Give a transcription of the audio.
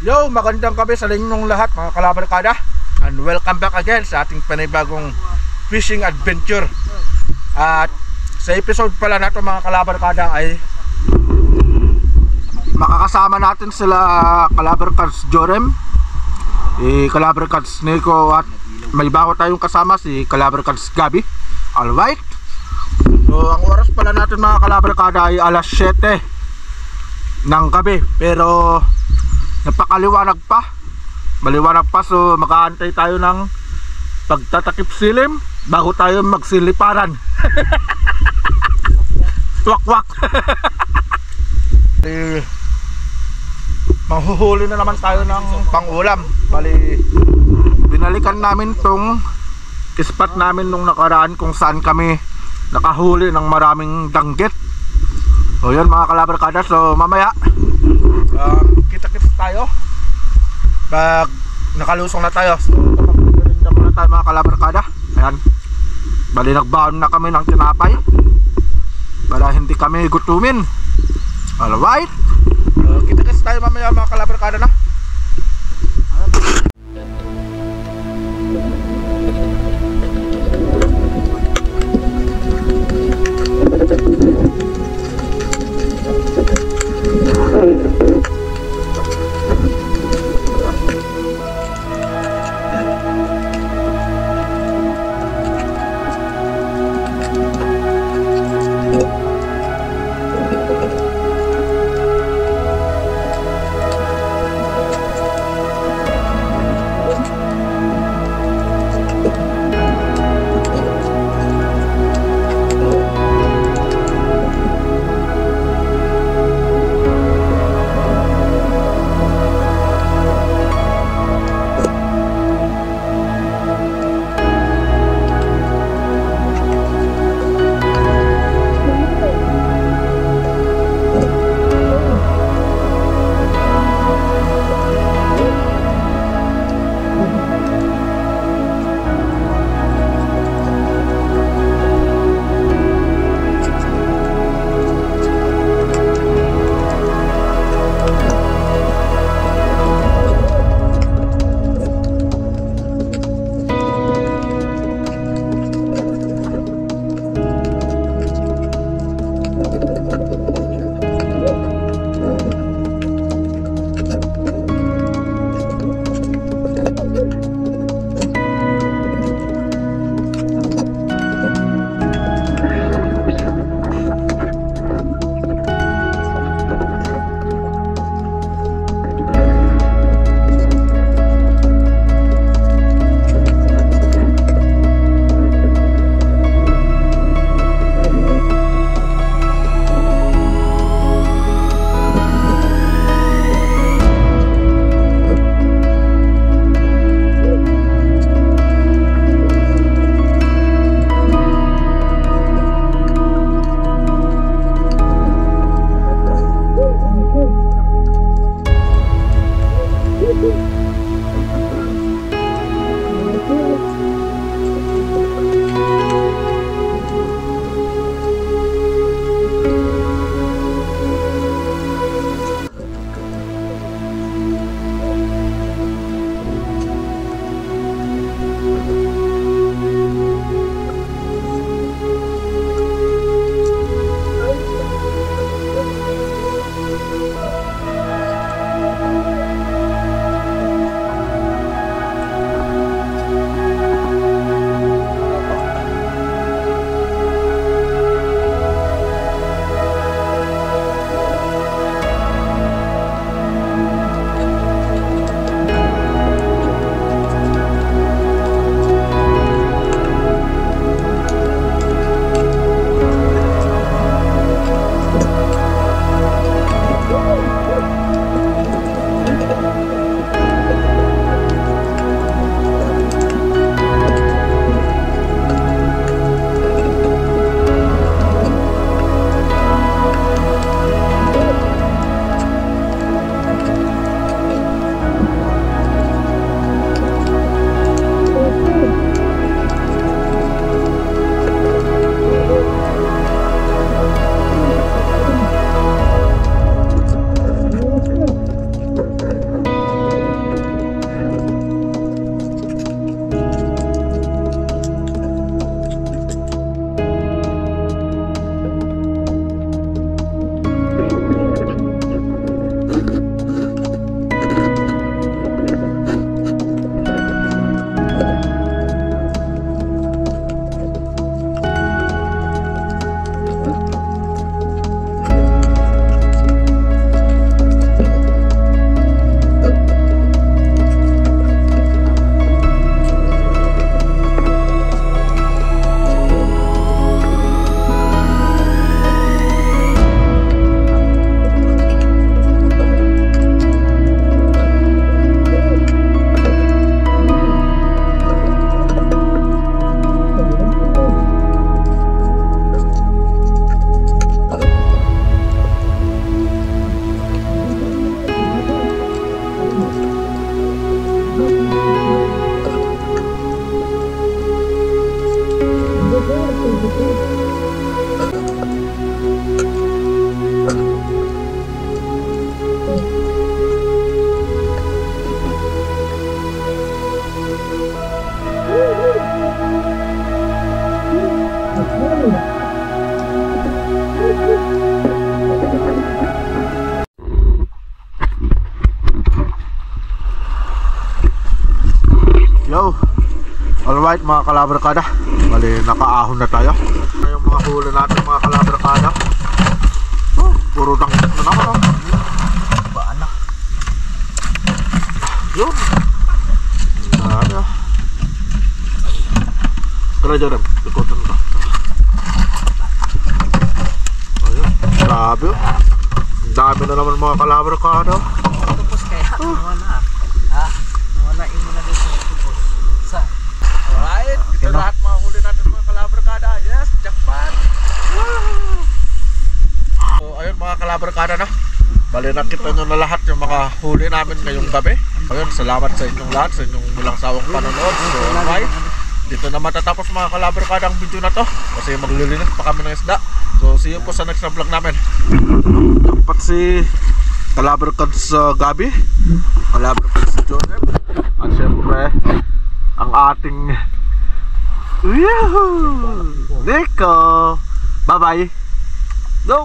Yo, magandang gabi sa inyong lahat mga kalabarkada, and welcome back again sa ating panibagong fishing adventure. At sa episode pala nato mga kalabarkada ay makakasama natin sila Kalabarkads Jorem, Kalabarkads Nico, at may bago tayong kasama si Kalabarkads Gabi. Alright, so ang oras pala natin mga kalabarkada ay alas 7 ng gabi, pero napakaliwanag pa, maliwanag pa, so mag-aantay tayo ng pagtatakip silim bago tayo magsiliparan. Twak-wak. Manghuhuli na naman tayo ng pang-ulam. Bali, binalikan namin tong spot namin nung nakaraan kung saan kami nakahuli ng maraming danggit. So yun mga kalabarkada, so mamaya kita-kits tayo pag nakalusong na tayo. So magpipirinda muna tayo mga kalabarkada. Ayan, bali nagbaon na kami ng tinapay para hindi kami gutumin. Alright, kita-kits tayo mamaya mga kalabarkada na. Yo, alright mga kalabarkada, bali nakaahon na tayo. Yung mga huli natin mga kalabarkada, puro dangkot na naman ba anak. Yun ano, tara dyan, ikutan ka. Ayun, grabe. Ang dami na naman mga kalabarkada. Tupos kaya, wala. Wala imo na dito sa tupos. Sa. Alright, ito lahat mga huli natin mga kalabarkada. Yes, jackpot. So ayun mga kalabarkada na, bali nakita nyo na lahat yung mga huli namin ngayong gabi. Ayun, salamat sa inyong lahat, sa inyong walang sawang panonood. So alright, dito na matatapos mga kalabarkada ang video na to, kasi maglilinis pa kami ng isda. So see you po sa next na vlog namin. Dapat si Kalabarkad sa Gabi, Kalabarkad sa Joseph, at syempre ang ating Nico. Bye bye. Go.